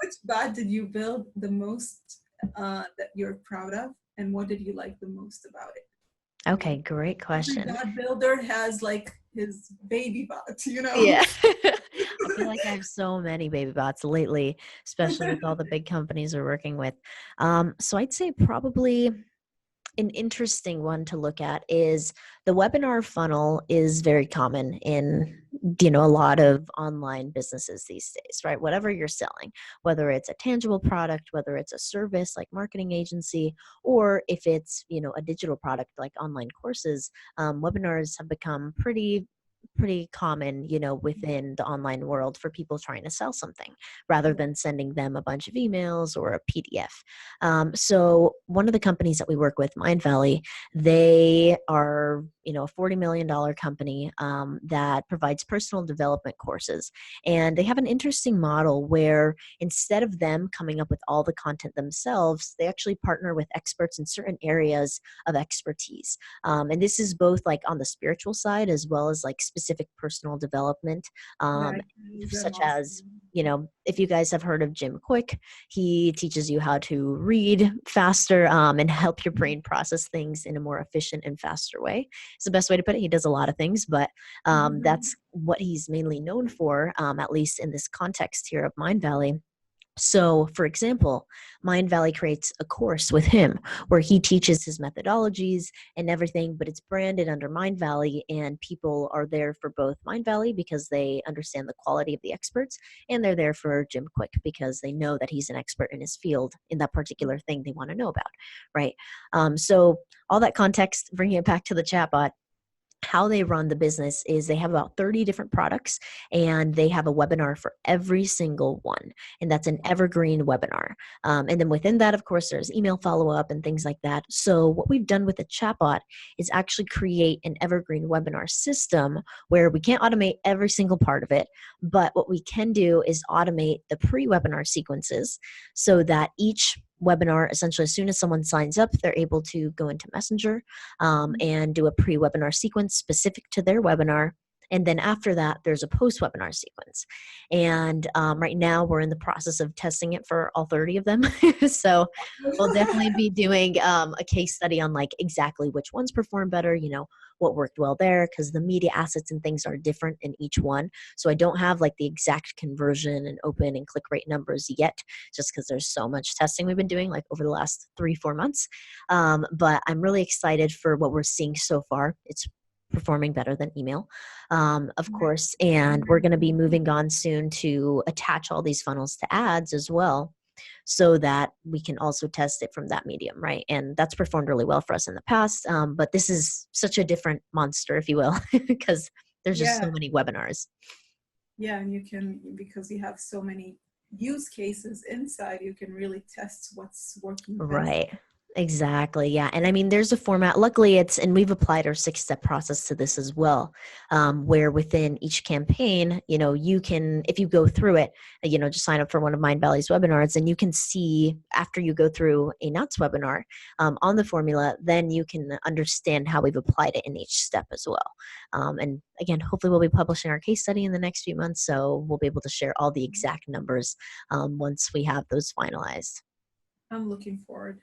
which bot did you build the most that you're proud of, and what did you like the most about it? Okay, great question. Every bot builder has like his baby bot, you know? Yeah. I feel like I have so many baby bots lately, especially with all the big companies we're working with. So I'd say probably an interesting one to look at is the webinar funnel is very common in, a lot of online businesses these days, right? Whatever you're selling, whether it's a tangible product, whether it's a service like marketing agency, or if it's, a digital product like online courses, webinars have become pretty common, within the online world for people trying to sell something rather than sending them a bunch of emails or a PDF. So one of the companies that we work with, Mind Valley, they are, a $40 million company that provides personal development courses. And they have an interesting model where instead of them coming up with all the content themselves, they actually partner with experts in certain areas of expertise. And this is both like on the spiritual side as well as like specific personal development, such as, if you guys have heard of Jim Quick, he teaches you how to read faster and help your brain process things in a more efficient and faster way. It's the best way to put it. He does a lot of things, but that's what he's mainly known for, at least in this context here of Mind Valley. So, for example, Mind Valley creates a course with him where he teaches his methodologies and everything, but it's branded under Mind Valley, and people are there for both Mind Valley because they understand the quality of the experts, and they're there for Jim Quick because they know that he's an expert in his field in that particular thing they want to know about, right? So all that context, bringing it back to the chatbot, how they run the business is they have about 30 different products, and they have a webinar for every single one. And that's an evergreen webinar. And then within that, of course, there's email follow-up and things like that. So what we've done with the chatbot is actually create an evergreen webinar system where we can't automate every single part of it, but what we can do is automate the pre-webinar sequences so that each webinar, essentially, as soon as someone signs up, they're able to go into Messenger and do a pre-webinar sequence specific to their webinar. And then after that, there's a post-webinar sequence. And right now, we're in the process of testing it for all 30 of them. So we'll definitely be doing a case study on like exactly which ones perform better, what worked well there, because the media assets and things are different in each one. So I don't have like the exact conversion and open and click rate numbers yet, just because there's so much testing we've been doing like over the last 3-4 months. But I'm really excited for what we're seeing so far. It's performing better than email, of course. And we're going to be moving on soon to attach all these funnels to ads as well, so that we can also test it from that medium, right? And that's performed really well for us in the past. But this is such a different monster, if you will, because there's just so many webinars. Yeah, and you can, because you have so many use cases inside, you can really test what's working best. Right. Exactly. Yeah. And I mean, there's a format, luckily and we've applied our 6-step process to this as well, where within each campaign, you can, if you go through it, just sign up for one of Mind Valley's webinars, and you can see after you go through a Nuts webinar on the formula, then you can understand how we've applied it in each step as well. And again, hopefully we'll be publishing our case study in the next few months, so we'll be able to share all the exact numbers once we have those finalized. I'm looking forward.